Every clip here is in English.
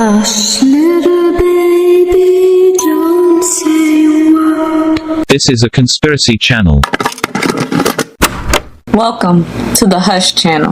Hush, little baby, don't say a word. This is a conspiracy channel. Welcome to the Hush channel.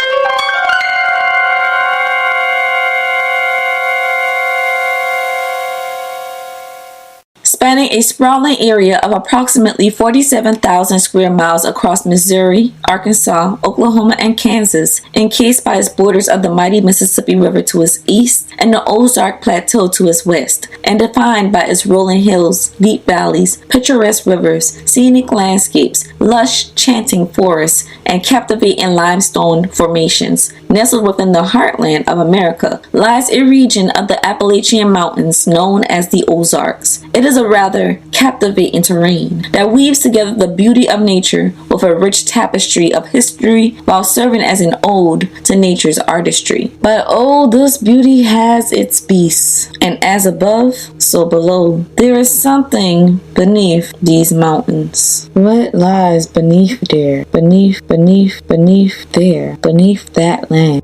Spanning a sprawling area of approximately 47,000 square miles across Missouri, Arkansas, Oklahoma, and Kansas, encased by its borders of the mighty Mississippi River to its east and the Ozark Plateau to its west, and defined by its rolling hills, deep valleys, picturesque rivers, scenic landscapes, lush chanting forests, and captivating limestone formations, nestled within the heartland of America, lies a region of the Appalachian Mountains known as the Ozarks. It is a rather captivating terrain that weaves together the beauty of nature with a rich tapestry of history while serving as an ode to nature's artistry. But oh, this beauty has its beasts, and as above, so below. There is something beneath these mountains. What lies beneath there? Beneath there, beneath that land.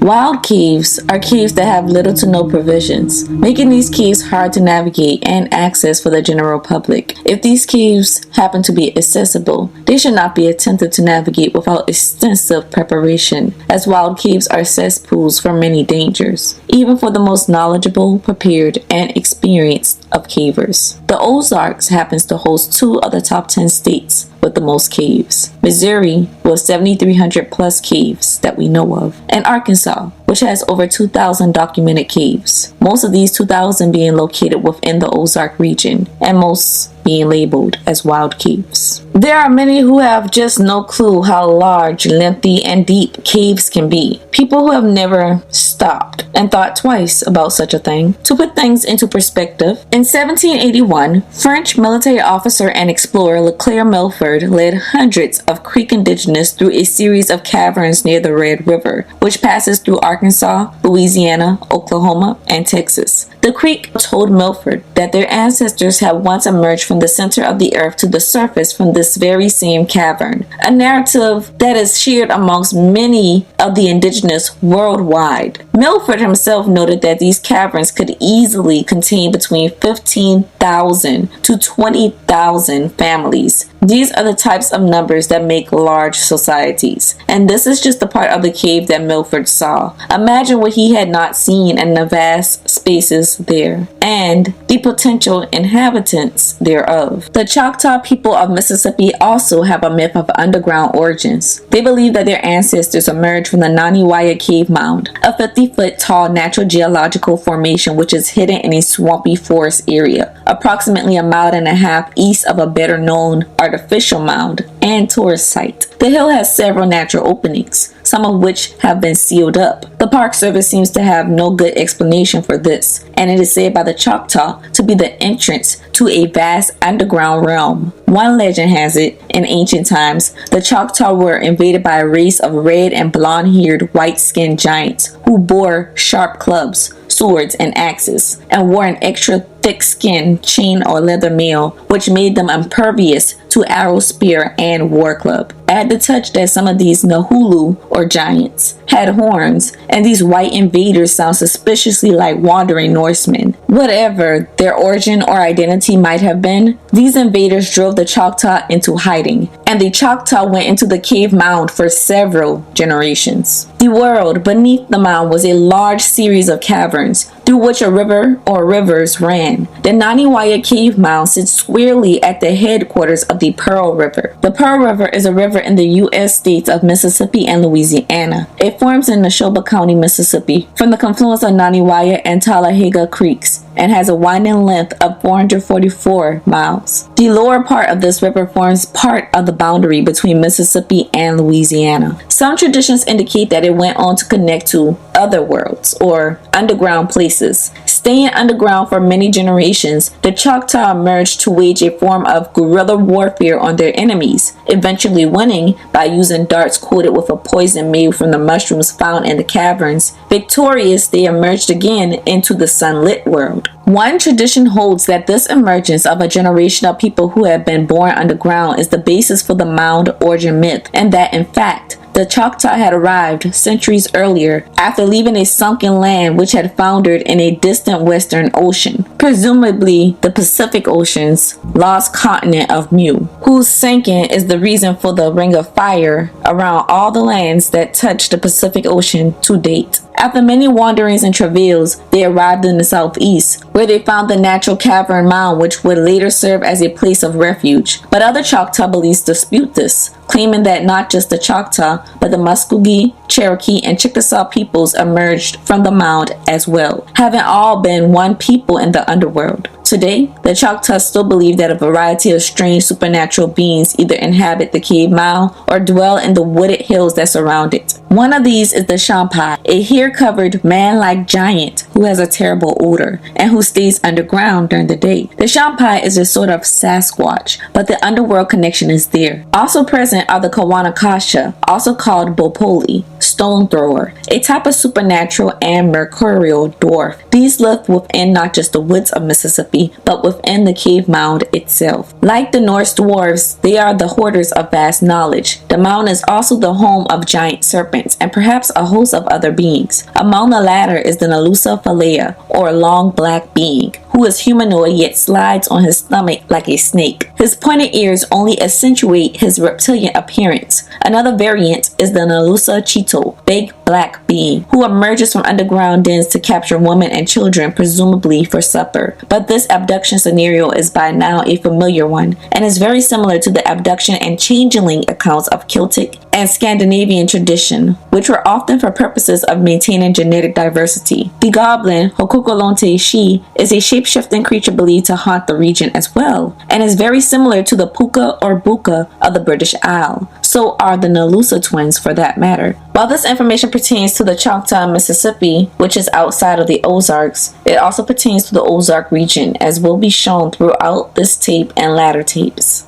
Wild caves are caves that have little to no provisions, making these caves hard to navigate and access for the general public. If these caves happen to be accessible, they should not be attempted to navigate without extensive preparation, as wild caves are cesspools for many dangers, even for the most knowledgeable, prepared, and experienced of cavers. The Ozarks happens to host 2 of the top 10 states with the most caves. Missouri, with 7,300 plus caves that we know of, and Arkansas, which has over 2,000 documented caves. Most of these 2,000 being located within the Ozark region, and most being labeled as wild caves. There are many who have just no clue how large, lengthy, and deep caves can be. People who have never stopped and thought twice about such a thing. To put things into perspective, in 1781, French military officer and explorer Leclerc Milford led hundreds of Creek indigenous through a series of caverns near the Red River, which passes through Arkansas, Louisiana, Oklahoma, and Texas. The Creek told Milford that their ancestors had once emerged from the center of the earth to the surface from this very same cavern, a narrative that is shared amongst many of the indigenous worldwide. Milford himself noted that these caverns could easily contain between 15,000 to 20,000 families. These are the types of numbers that make large societies, and this is just the part of the cave that Milford saw. Imagine what he had not seen in the vast spaces there, and the potential inhabitants thereof. The Choctaw people of Mississippi also have a myth of underground origins. They believe that their ancestors emerged from the Naniwaya Cave Mound, a 50-foot tall natural geological formation which is hidden in a swampy forest area, approximately 1.5 miles east of a better known artificial mound and tourist site. The hill has several natural openings, some of which have been sealed up. The Park Service seems to have no good explanation for this, and it is said by the Choctaw to be the entrance to a vast underground realm. One legend has it, in ancient times, the Choctaw were invaded by a race of red and blonde-haired white-skinned giants who bore sharp clubs, swords, and axes, and wore an extra thick skin, chain, or leather mail, which made them impervious to arrow, spear, and war club. Add the touch that some of these Nahulu, or giants, had horns, and these white invaders sound suspiciously like wandering Norsemen. Whatever their origin or identity might have been, these invaders drove the Choctaw into hiding, and the Choctaw went into the cave mound for several generations. The world beneath the mound was a large series of caverns through which a river or rivers ran. The Naniwaya Cave Mound sits squarely at the headquarters of the Pearl River. The Pearl River is a river in the U.S. states of Mississippi and Louisiana. It forms in Neshoba County, Mississippi, from the confluence of Naniwaya and Talladega Creeks, and has a winding length of 444 miles. The lower part of this river forms part of the boundary between Mississippi and Louisiana. Some traditions indicate that it went on to connect to other worlds or underground places. Staying underground for many generations, the Choctaw emerged to wage a form of guerrilla warfare on their enemies, eventually winning by using darts coated with a poison made from the mushrooms found in the caverns. Victorious, they emerged again into the sunlit world. One tradition holds that this emergence of a generation of people who have been born underground is the basis for the mound origin myth, and that in fact, the Choctaw had arrived centuries earlier after leaving a sunken land which had foundered in a distant western ocean, presumably the Pacific Ocean's lost continent of Mu, whose sinking is the reason for the ring of fire around all the lands that touch the Pacific Ocean to date. After many wanderings and travails, they arrived in the southeast, where they found the natural cavern mound which would later serve as a place of refuge. But other Choctaw beliefs dispute this, claiming that not just the Choctaw, but the Muskogee, Cherokee, and Chickasaw peoples emerged from the mound as well, having all been one people in the underworld. Today, the Choctaw still believe that a variety of strange supernatural beings either inhabit the cave mound or dwell in the wooded hills that surround it. One of these is the Champai, a hair-covered man-like giant who has a terrible odor and who stays underground during the day. The Champai is a sort of Sasquatch, but the underworld connection is there. Also present are the Kawanakasha, also called Bopoli, stone thrower, a type of supernatural and mercurial dwarf. These live within not just the woods of Mississippi, but within the cave mound itself. Like the Norse dwarves, they are the hoarders of vast knowledge. The mound is also the home of giant serpents and perhaps a host of other beings. Among the latter is the Nalusa Falea, or long black being, who is humanoid yet slides on his stomach like a snake. His pointed ears only accentuate his reptilian appearance. Another variant is the Nalusa Cheeto, big black being, who emerges from underground dens to capture women and children, presumably for supper. But this abduction scenario is by now a familiar one, and is very similar to the abduction and changeling accounts of Celtic and Scandinavian tradition, which were often for purposes of maintaining genetic diversity. The goblin, Hokukolonte Shi, is a shape-shifting creature believed to haunt the region as well, and is very similar to the Puka or Buka of the British Isle. So are the Nalusa twins for that matter. While this information pertains to the Choctaw, Mississippi, which is outside of the Ozarks, it also pertains to the Ozark region, as will be shown throughout this tape and latter tapes.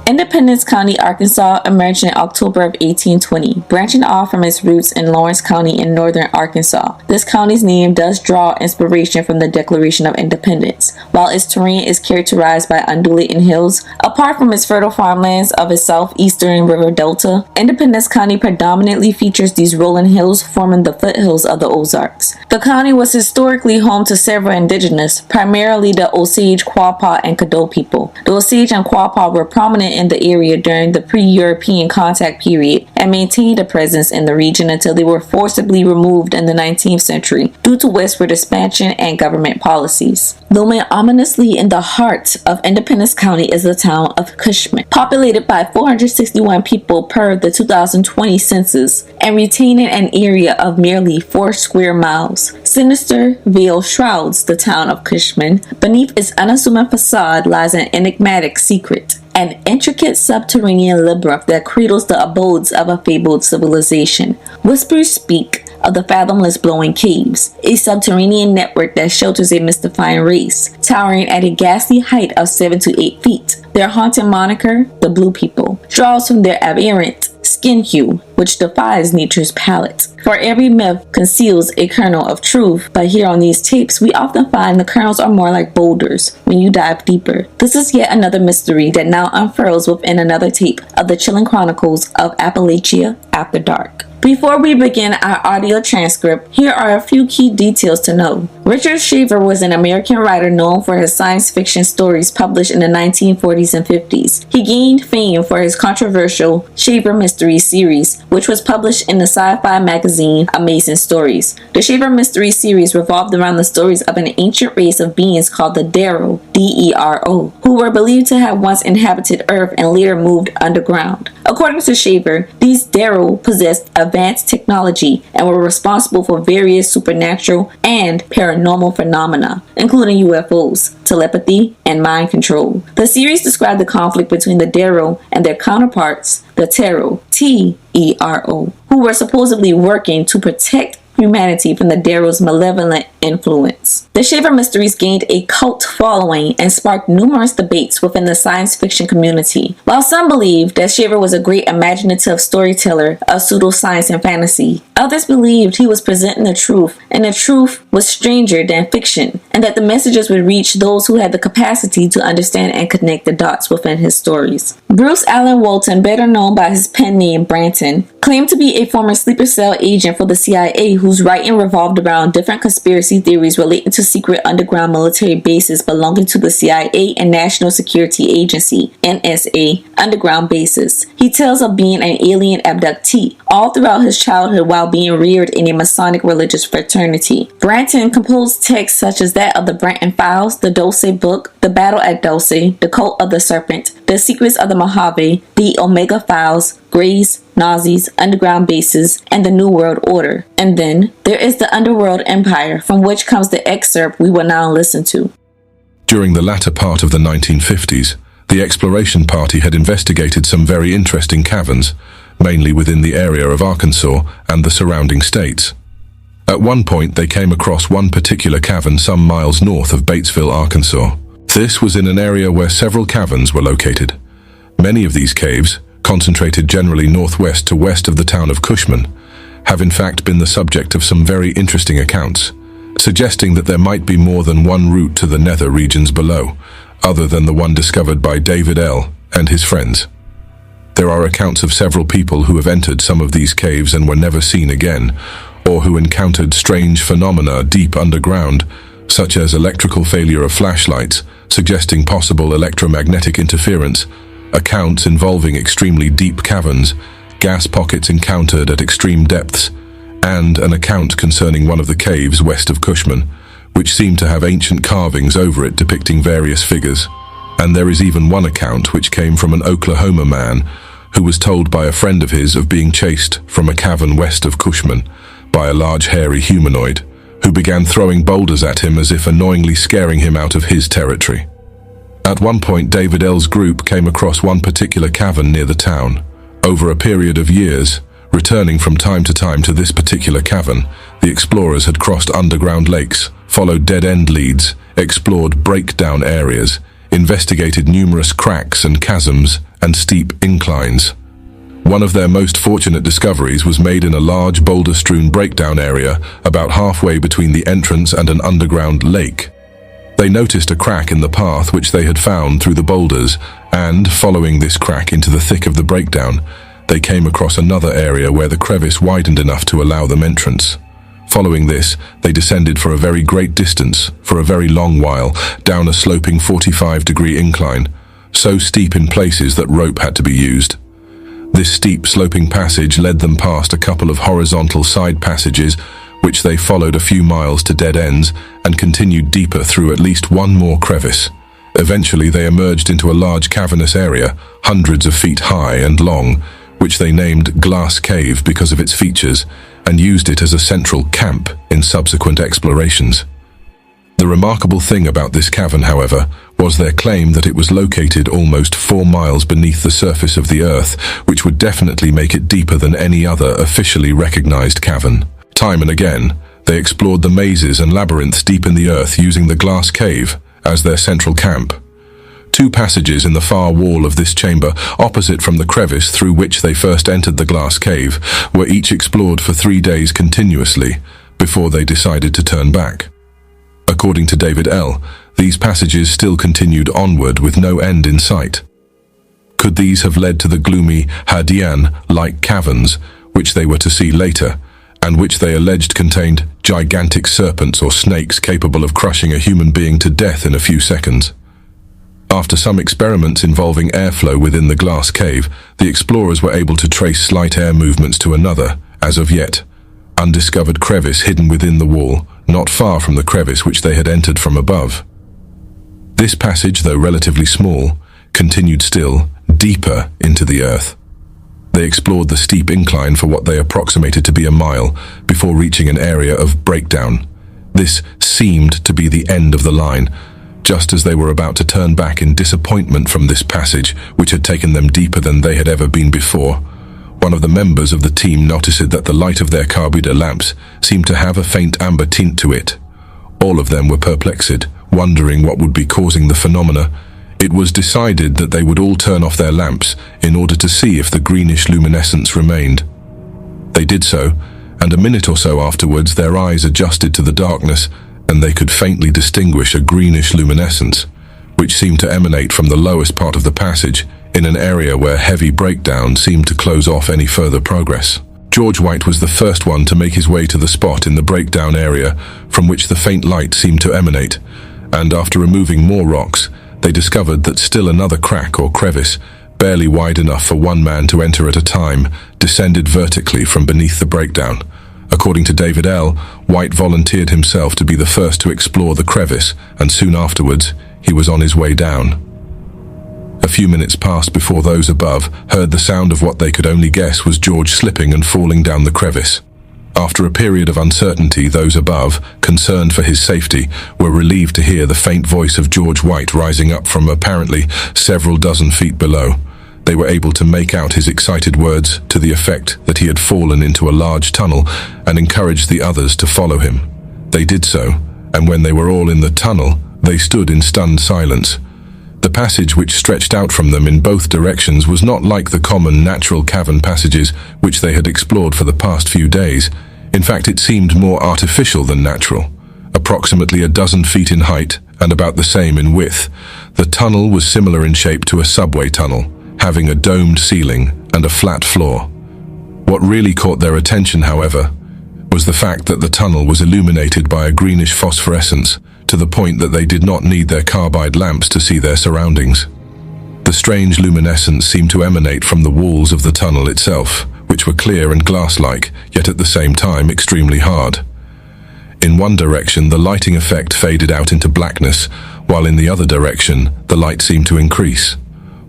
Independence County, Arkansas emerged in October of 1820, branching off from its roots in Lawrence County in northern Arkansas. This county's name does draw inspiration from the Declaration of Independence. While its terrain is characterized by undulating hills, apart from its fertile farmlands of its southeastern river delta, Independence County predominantly features these rolling hills forming the foothills of the Ozarks. The county was historically home to several indigenous, primarily the Osage, Quapaw, and Caddo people. The Osage and Quapaw were prominent in the area during the pre-European contact period and maintained a presence in the region until they were forcibly removed in the 19th century due to westward expansion and government policies. Looming ominously in the heart of Independence County is the town of Cushman, populated by 461 people per the 2020 census and retaining an area of merely 4 square miles. Sinister veil shrouds the town of Cushman. Beneath its unassuming facade lies an enigmatic secret, an intricate subterranean labyrinth that cradles the abodes of a fabled civilization. Whispers speak of the fathomless glowing caves, a subterranean network that shelters a mystifying race, towering at a ghastly height of 7 to 8 feet. Their haunting moniker, the Blue People, draws from their aberrant skin hue, which defies nature's palette. For every myth conceals a kernel of truth, but here on these tapes, we often find the kernels are more like boulders when you dive deeper. This is yet another mystery that now unfurls within another tape of the chilling chronicles of Appalachia After Dark. Before we begin our audio transcript, here are a few key details to know. Richard Shaver was an American writer known for his science fiction stories published in the 1940s and 50s. He gained fame for his controversial Shaver Mystery series, which was published in the sci-fi magazine Amazing Stories. The Shaver Mystery series revolved around the stories of an ancient race of beings called the Dero, D-E-R-O, who were believed to have once inhabited Earth and later moved underground. According to Shaver, these Dero possessed advanced technology and were responsible for various supernatural and paranormal phenomena, including UFOs, telepathy, and mind control. The series described the conflict between the Dero and their counterparts, the Tero, T-E-R-O, who were supposedly working to protect humanity from the Dero's malevolent influence. The Shaver Mysteries gained a cult following and sparked numerous debates within the science fiction community. While some believed that Shaver was a great imaginative storyteller of pseudoscience and fantasy, others believed he was presenting the truth, and the truth was stranger than fiction, and that the messages would reach those who had the capacity to understand and connect the dots within his stories. Bruce Allen Walton, better known by his pen name Branton, claimed to be a former sleeper cell agent for the CIA whose writing revolved around different conspiracy theories relating to secret underground military bases belonging to the CIA and National Security Agency, NSA, underground bases. He tells of being an alien abductee all throughout his childhood while being reared in a Masonic religious fraternity. Branton composed texts such as that of the Branton Files, the Dulce Book, the Battle at Dulce, the Cult of the Serpent, the Secrets of the Mojave, the Omega Files, Greys, Nazis, underground bases, and the New World Order. And then there is the Underworld Empire, from which comes the excerpt we will now listen to. During the latter part of the 1950s, the Exploration Party had investigated some very interesting caverns, mainly within the area of Arkansas and the surrounding states. At one point, they came across one particular cavern some miles north of Batesville, Arkansas. This was in an area where several caverns were located. Many of these caves, concentrated generally northwest to west of the town of Cushman, have in fact been the subject of some very interesting accounts, suggesting that there might be more than one route to the nether regions below, other than the one discovered by David L. and his friends. There are accounts of several people who have entered some of these caves and were never seen again, or who encountered strange phenomena deep underground, such as electrical failure of flashlights, suggesting possible electromagnetic interference, accounts involving extremely deep caverns, gas pockets encountered at extreme depths, and an account concerning one of the caves west of Cushman, which seemed to have ancient carvings over it depicting various figures. And there is even one account which came from an Oklahoma man who was told by a friend of his of being chased from a cavern west of Cushman by a large hairy humanoid who began throwing boulders at him as if annoyingly scaring him out of his territory. At one point, David L.'s group came across one particular cavern near the town. Over a period of years, returning from time to time to this particular cavern, the explorers had crossed underground lakes, followed dead-end leads, explored breakdown areas, investigated numerous cracks and chasms and steep inclines. One of their most fortunate discoveries was made in a large boulder-strewn breakdown area about halfway between the entrance and an underground lake. They noticed a crack in the path which they had found through the boulders, and, following this crack into the thick of the breakdown, they came across another area where the crevice widened enough to allow them entrance. Following this, they descended for a very great distance, for a very long while, down a sloping 45-degree incline, so steep in places that rope had to be used. This steep sloping passage led them past a couple of horizontal side passages, which they followed a few miles to dead ends and continued deeper through at least one more crevice. Eventually they emerged into a large cavernous area, hundreds of feet high and long, which they named Glass Cave because of its features, and used it as a central camp in subsequent explorations. The remarkable thing about this cavern, however, was their claim that it was located almost 4 miles beneath the surface of the earth, which would definitely make it deeper than any other officially recognized cavern. Time and again, they explored the mazes and labyrinths deep in the earth using the Glass Cave as their central camp. 2 passages in the far wall of this chamber, opposite from the crevice through which they first entered the Glass Cave, were each explored for 3 days continuously before they decided to turn back. According to David L., these passages still continued onward with no end in sight. Could these have led to the gloomy Hadean-like caverns, which they were to see later, and which they alleged contained gigantic serpents or snakes capable of crushing a human being to death in a few seconds? After some experiments involving airflow within the Glass Cave, the explorers were able to trace slight air movements to another, as of yet, undiscovered crevice hidden within the wall, not far from the crevice which they had entered from above. This passage, though relatively small, continued still, deeper into the earth. They explored the steep incline for what they approximated to be a mile, before reaching an area of breakdown. This seemed to be the end of the line, just as they were about to turn back in disappointment from this passage, which had taken them deeper than they had ever been before. One of the members of the team noticed that the light of their carburetor lamps seemed to have a faint amber tint to it, All of them were perplexed, wondering what would be causing the phenomena. It was decided that they would all turn off their lamps in order to see if the greenish luminescence remained. They did so, and a minute or so afterwards their eyes adjusted to the darkness, and they could faintly distinguish a greenish luminescence, which seemed to emanate from the lowest part of the passage, in an area where heavy breakdown seemed to close off any further progress. George White was the first one to make his way to the spot in the breakdown area from which the faint light seemed to emanate, and after removing more rocks, they discovered that still another crack or crevice, barely wide enough for one man to enter at a time, descended vertically from beneath the breakdown. According to David L., White volunteered himself to be the first to explore the crevice, and soon afterwards, he was on his way down. A few minutes passed before those above heard the sound of what they could only guess was George slipping and falling down the crevice. After a period of uncertainty, those above, concerned for his safety, were relieved to hear the faint voice of George White rising up from apparently several dozen feet below. They were able to make out his excited words to the effect that he had fallen into a large tunnel and encouraged the others to follow him. They did so, and when they were all in the tunnel, they stood in stunned silence. The passage which stretched out from them in both directions was not like the common natural cavern passages which they had explored for the past few days. In fact, it seemed more artificial than natural. Approximately a dozen feet in height and about the same in width, the tunnel was similar in shape to a subway tunnel, having a domed ceiling and a flat floor. What really caught their attention, however, was the fact that the tunnel was illuminated by a greenish phosphorescence, to the point that they did not need their carbide lamps to see their surroundings. The strange luminescence seemed to emanate from the walls of the tunnel itself, which were clear and glass-like, yet at the same time extremely hard. In one direction, the lighting effect faded out into blackness, while in the other direction, the light seemed to increase.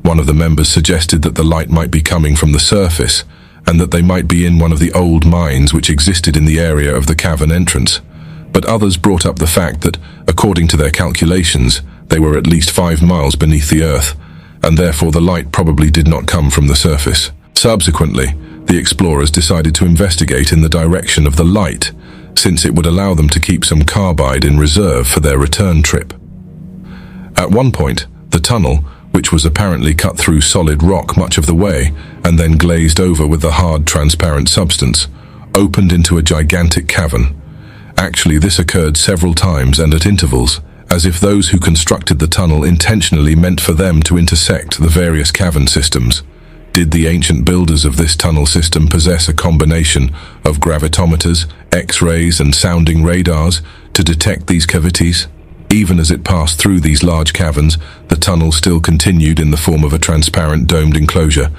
One of the members suggested that the light might be coming from the surface, and that they might be in one of the old mines which existed in the area of the cavern entrance. But others brought up the fact that, according to their calculations, they were at least 5 miles beneath the earth, and therefore the light probably did not come from the surface. Subsequently, the explorers decided to investigate in the direction of the light, since it would allow them to keep some carbide in reserve for their return trip. At one point, the tunnel, which was apparently cut through solid rock much of the way, and then glazed over with the hard, transparent substance, opened into a gigantic cavern. Actually, this occurred several times and at intervals, as if those who constructed the tunnel intentionally meant for them to intersect the various cavern systems. Did the ancient builders of this tunnel system possess a combination of gravitometers, X-rays, and sounding radars to detect these cavities? Even as it passed through these large caverns, the tunnel still continued in the form of a transparent domed enclosure,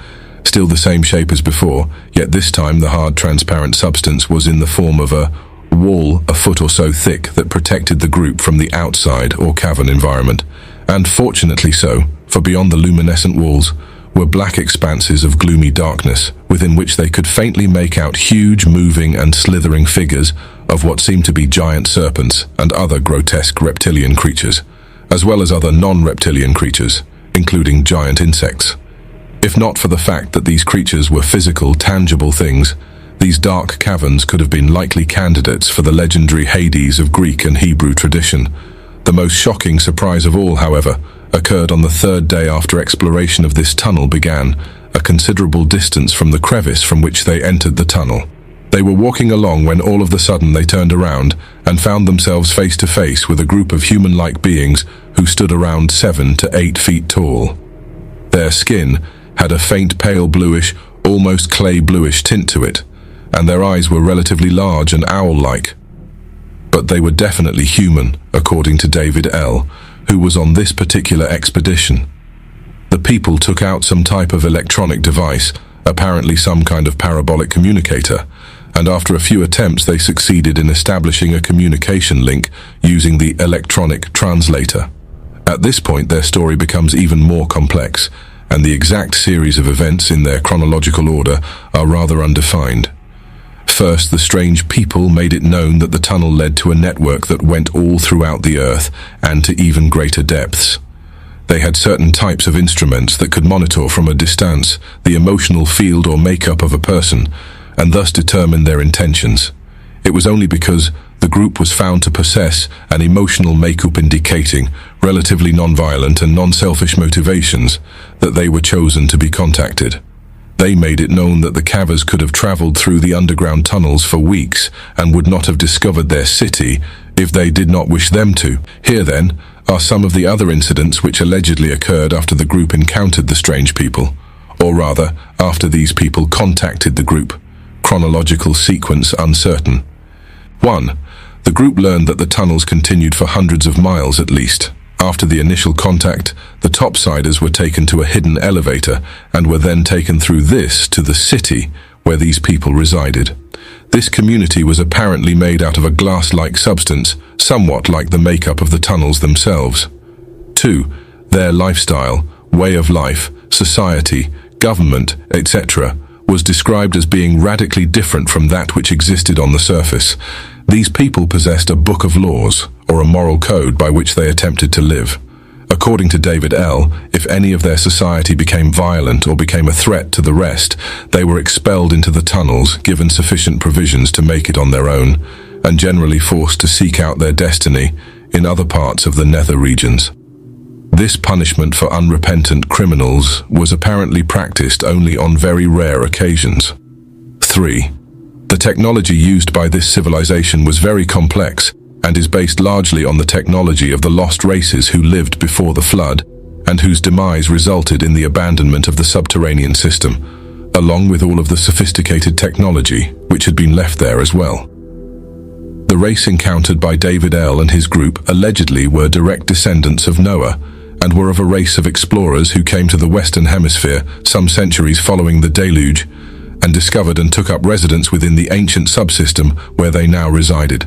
still the same shape as before, yet this time the hard transparent substance was in the form of a wall a foot or so thick that protected the group from the outside or cavern environment. And fortunately so, for beyond the luminescent walls were black expanses of gloomy darkness, within which they could faintly make out huge moving and slithering figures of what seemed to be giant serpents and other grotesque reptilian creatures, as well as other non-reptilian creatures, including giant insects. If not for the fact that these creatures were physical, tangible things, these dark caverns could have been likely candidates for the legendary Hades of Greek and Hebrew tradition. The most shocking surprise of all, however, occurred on the third day after exploration of this tunnel began, a considerable distance from the crevice from which they entered the tunnel. They were walking along when all of a sudden they turned around and found themselves face to face with a group of human-like beings who stood around 7 to 8 feet tall. Their skin had a faint pale bluish, almost clay bluish tint to it, and their eyes were relatively large and owl-like. But they were definitely human, according to David L., who was on this particular expedition. The people took out some type of electronic device, apparently some kind of parabolic communicator, and after a few attempts they succeeded in establishing a communication link using the electronic translator. At this point their story becomes even more complex, and the exact series of events in their chronological order are rather undefined. First, the strange people made it known that the tunnel led to a network that went all throughout the earth and to even greater depths. They had certain types of instruments that could monitor from a distance the emotional field or makeup of a person, and thus determine their intentions. It was only because The group was found to possess an emotional makeup indicating relatively non-violent and non-selfish motivations that they were chosen to be contacted. They made it known that the Cavers could have traveled through the underground tunnels for weeks and would not have discovered their city if they did not wish them to. Here, then, are some of the other incidents which allegedly occurred after the group encountered the strange people, or rather, after these people contacted the group. Chronological sequence uncertain. 1. The group learned that the tunnels continued for hundreds of miles at least. After the initial contact, the topsiders were taken to a hidden elevator and were then taken through this to the city where these people resided. This community was apparently made out of a glass-like substance, somewhat like the makeup of the tunnels themselves. 2. Their lifestyle, way of life, society, government, etc., was described as being radically different from that which existed on the surface. These people possessed a book of laws, or a moral code by which they attempted to live. According to David L., if any of their society became violent or became a threat to the rest, they were expelled into the tunnels, given sufficient provisions to make it on their own, and generally forced to seek out their destiny in other parts of the nether regions. This punishment for unrepentant criminals was apparently practiced only on very rare occasions. 3. The technology used by this civilization was very complex and is based largely on the technology of the lost races who lived before the flood and whose demise resulted in the abandonment of the subterranean system, along with all of the sophisticated technology which had been left there as well. The race encountered by David L. and his group allegedly were direct descendants of Noah and were of a race of explorers who came to the Western Hemisphere some centuries following the deluge and discovered and took up residence within the ancient subsystem where they now resided.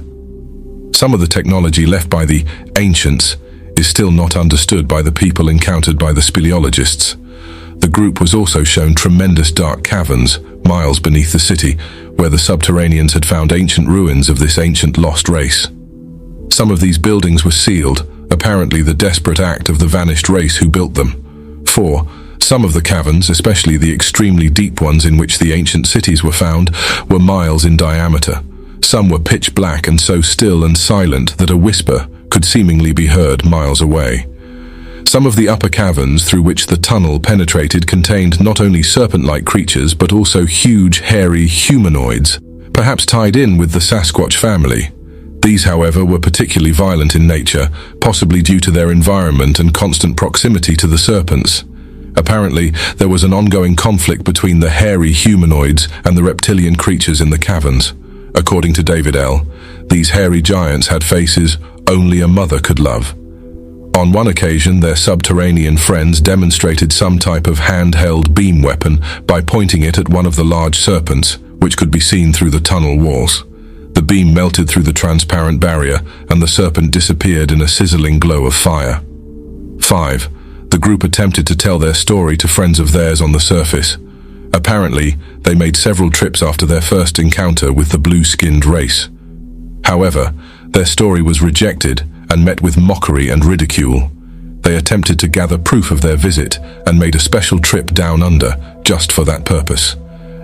Some of the technology left by the ancients is still not understood by the people encountered by the speleologists. The group was also shown tremendous dark caverns, miles beneath the city, where the subterraneans had found ancient ruins of this ancient lost race. Some of these buildings were sealed, apparently the desperate act of the vanished race who built them. 4. Some of the caverns, especially the extremely deep ones in which the ancient cities were found, were miles in diameter. Some were pitch black and so still and silent that a whisper could seemingly be heard miles away. Some of the upper caverns through which the tunnel penetrated contained not only serpent-like creatures but also huge, hairy humanoids, perhaps tied in with the Sasquatch family. These, however, were particularly violent in nature, possibly due to their environment and constant proximity to the serpents. Apparently, there was an ongoing conflict between the hairy humanoids and the reptilian creatures in the caverns. According to David L., these hairy giants had faces only a mother could love. On one occasion, their subterranean friends demonstrated some type of handheld beam weapon by pointing it at one of the large serpents, which could be seen through the tunnel walls. The beam melted through the transparent barrier, and the serpent disappeared in a sizzling glow of fire. 5. The group attempted to tell their story to friends of theirs on the surface. Apparently, they made several trips after their first encounter with the blue-skinned race. However, their story was rejected and met with mockery and ridicule. They attempted to gather proof of their visit and made a special trip down under just for that purpose,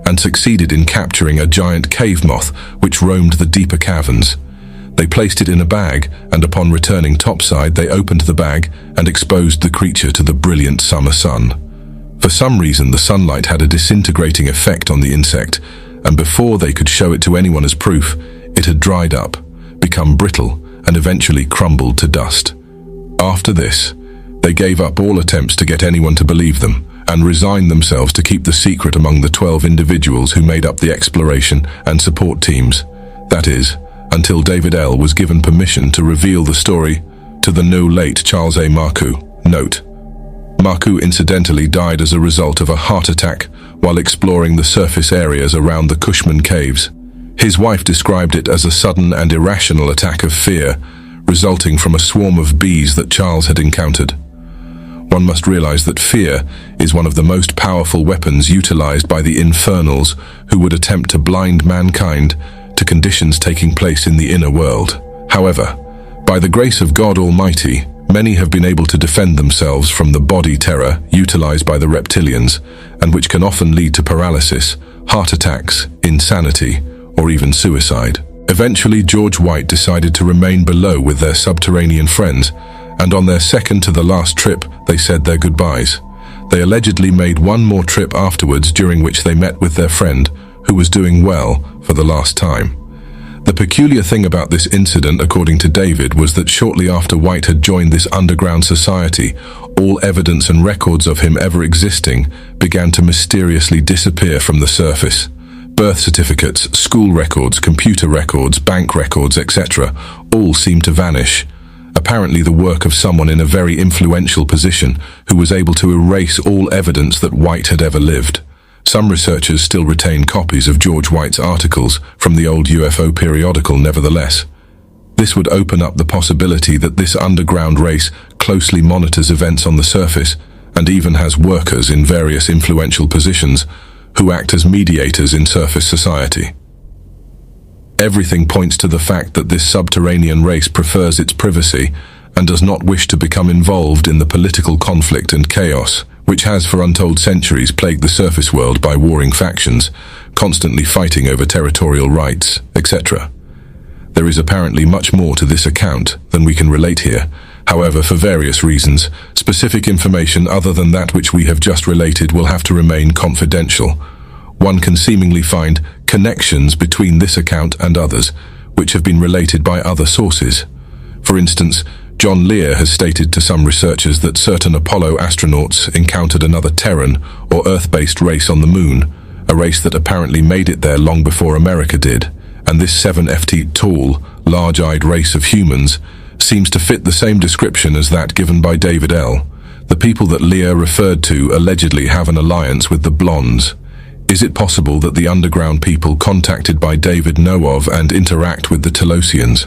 and succeeded in capturing a giant cave moth which roamed the deeper caverns. They placed it in a bag, and upon returning topside they opened the bag and exposed the creature to the brilliant summer sun. For some reason the sunlight had a disintegrating effect on the insect, and before they could show it to anyone as proof, it had dried up, become brittle, and eventually crumbled to dust. After this, they gave up all attempts to get anyone to believe them, and resigned themselves to keep the secret among the 12 individuals who made up the exploration and support teams. That is, until David L. was given permission to reveal the story to the no late Charles A. Marcoux. Note: Marcoux incidentally died as a result of a heart attack while exploring the surface areas around the Cushman caves. His wife described it as a sudden and irrational attack of fear, resulting from a swarm of bees that Charles had encountered. One must realize that fear is one of the most powerful weapons utilized by the infernals who would attempt to blind mankind to conditions taking place in the inner world. However, by the grace of God Almighty, many have been able to defend themselves from the body terror utilized by the reptilians, and which can often lead to paralysis, heart attacks, insanity, or even suicide. Eventually, George White decided to remain below with their subterranean friends, and on their second to the last trip, they said their goodbyes. They allegedly made one more trip afterwards, during which they met with their friend, who was doing well for the last time. The peculiar thing about this incident, according to David, was that shortly after White had joined this underground society, all evidence and records of him ever existing began to mysteriously disappear from the surface. Birth certificates, school records, computer records, bank records, etc., all seemed to vanish. Apparently the work of someone in a very influential position who was able to erase all evidence that White had ever lived. Some researchers still retain copies of George White's articles from the old UFO periodical nevertheless. This would open up the possibility that this underground race closely monitors events on the surface and even has workers in various influential positions who act as mediators in surface society. Everything points to the fact that this subterranean race prefers its privacy and does not wish to become involved in the political conflict and chaos which has for untold centuries plagued the surface world by warring factions, constantly fighting over territorial rights, etc. There is apparently much more to this account than we can relate here. However, for various reasons, specific information other than that which we have just related will have to remain confidential. One can seemingly find connections between this account and others, which have been related by other sources. For instance, John Lear has stated to some researchers that certain Apollo astronauts encountered another Terran or Earth-based race on the Moon, a race that apparently made it there long before America did, and this 7 feet tall, large-eyed race of humans seems to fit the same description as that given by David L. The people that Lear referred to allegedly have an alliance with the Blondes. Is it possible that the underground people contacted by David know of and interact with the Telosians?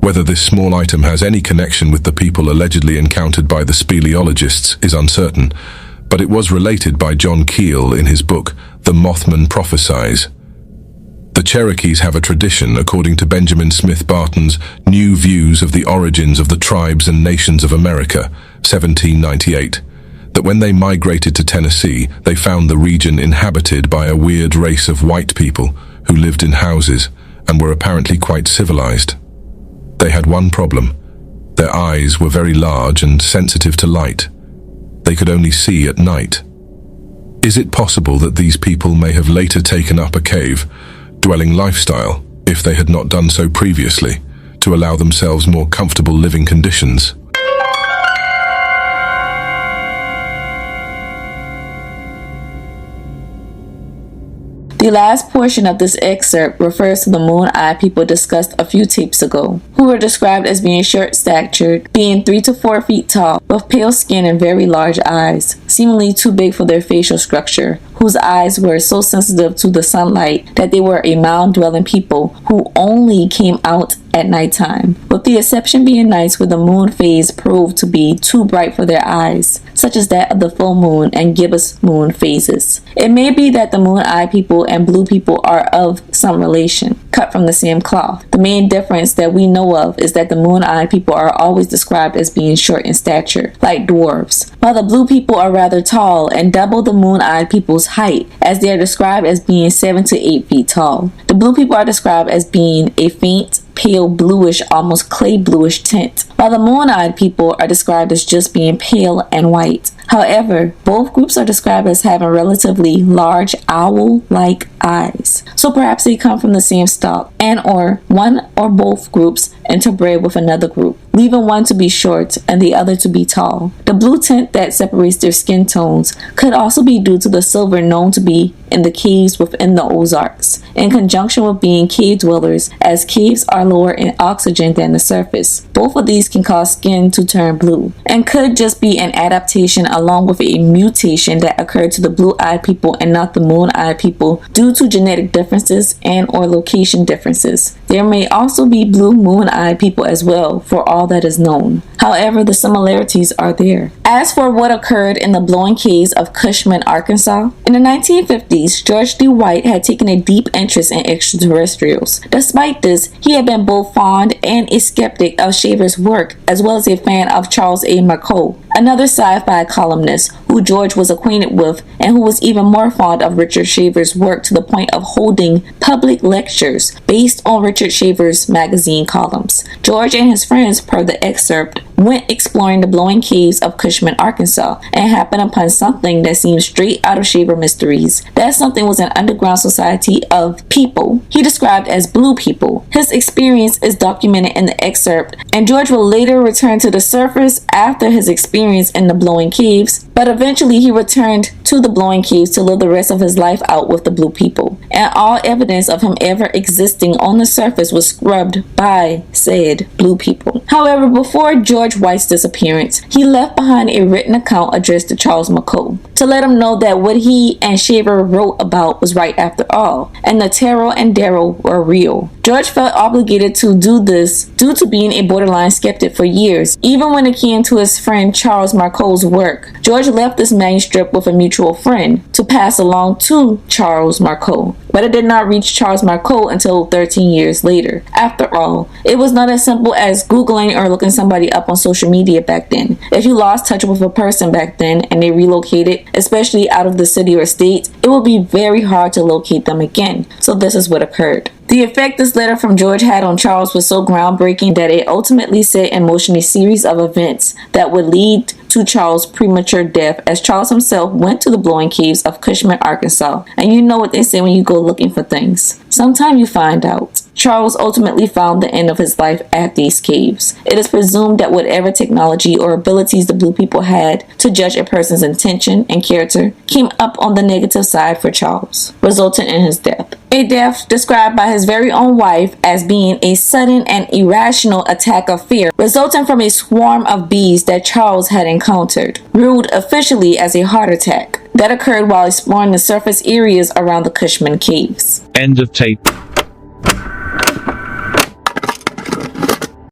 Whether this small item has any connection with the people allegedly encountered by the speleologists is uncertain, but it was related by John Keel in his book, The Mothman Prophesies. The Cherokees have a tradition, according to Benjamin Smith Barton's New Views of the Origins of the Tribes and Nations of America, 1798, that when they migrated to Tennessee, they found the region inhabited by a weird race of white people who lived in houses and were apparently quite civilized. They had one problem. Their eyes were very large and sensitive to light. They could only see at night. Is it possible that these people may have later taken up a cave-dwelling lifestyle, if they had not done so previously, to allow themselves more comfortable living conditions? The last portion of this excerpt refers to the moon-eyed people discussed a few tapes ago, who were described as being short-statured, being 3 to 4 feet tall, with pale skin and very large eyes, seemingly too big for their facial structure, whose eyes were so sensitive to the sunlight that they were a mound-dwelling people who only came out at nighttime, with the exception being nights where the moon phase proved to be too bright for their eyes, such as that of the full moon and gibbous moon phases. It may be that the moon-eyed people and blue people are of some relation, cut from the same cloth. The main difference that we know of is that the moon-eyed people are always described as being short in stature, like dwarves, while the blue people are rather tall and double the moon-eyed people's height, as they are described as being 7 to 8 feet tall. The blue people are described as being a faint, pale bluish, almost clay bluish tint, while the moon-eyed people are described as just being pale and white. However, both groups are described as having relatively large owl-like eyes, so perhaps they come from the same stock, and or one or both groups interbred with another group, leaving one to be short and the other to be tall. The blue tint that separates their skin tones could also be due to the silver known to be in the caves within the Ozarks, in conjunction with being cave dwellers, as caves are lower in oxygen than the surface. Both of these can cause skin to turn blue, and could just be an adaptation along with a mutation that occurred to the blue-eyed people and not the moon-eyed people due to genetic differences and or location differences. There may also be blue moon-eyed people as well, for all that is known. However, the similarities are there. As for what occurred in the blowing caves of Cushman, Arkansas, in the 1950s, George D. White had taken a deep interest in extraterrestrials. Despite this, he had been both fond and a skeptic of Shaver's work, as well as a fan of Charles A. McCall, another sci-fi columnist who George was acquainted with and who was even more fond of Richard Shaver's work to the point of holding public lectures based on Richard Shaver's magazine columns. George and his friends, per the excerpt, went exploring the blowing caves of Cushman, Arkansas, and happened upon something that seemed straight out of Shaver Mysteries. That something was an underground society of people he described as blue people. His experience is documented in the excerpt, and George will later return to the surface after his experience in the blowing caves, but eventually he returned to the blowing caves to live the rest of his life out with the blue people, and all evidence of him ever existing on the surface was scrubbed by said blue people. However, before George White's disappearance, he left behind a written account addressed to Charles McCoe to let him know that what he and Shaver wrote about was right after all, and the Terrell and Darrell were real. George felt obligated to do this due to being a borderline skeptic for years, even when it came to his friend Charles Marco's work. George left this manuscript with a mutual friend to pass along to Charles Marco, but it did not reach Charles Marco until 13 years later. After all, it was not as simple as Googling or looking somebody up on social media back then. If you lost touch with a person back then and they relocated, especially out of the city or state, it would be very hard to locate them again. So this is what occurred. The effect this letter from George had on Charles was so groundbreaking that it ultimately set in motion a series of events that would lead to Charles' premature death, as Charles himself went to the blowing caves of Cushman, Arkansas. And you know what they say when you go looking for things. Sometime you find out. Charles ultimately found the end of his life at these caves. It is presumed that whatever technology or abilities the blue people had to judge a person's intention and character came up on the negative side for Charles, resulting in his death. A death described by his very own wife as being a sudden and irrational attack of fear, resulting from a swarm of bees that Charles had encountered, ruled officially as a heart attack that occurred while exploring the surface areas around the Cushman caves. End of tape.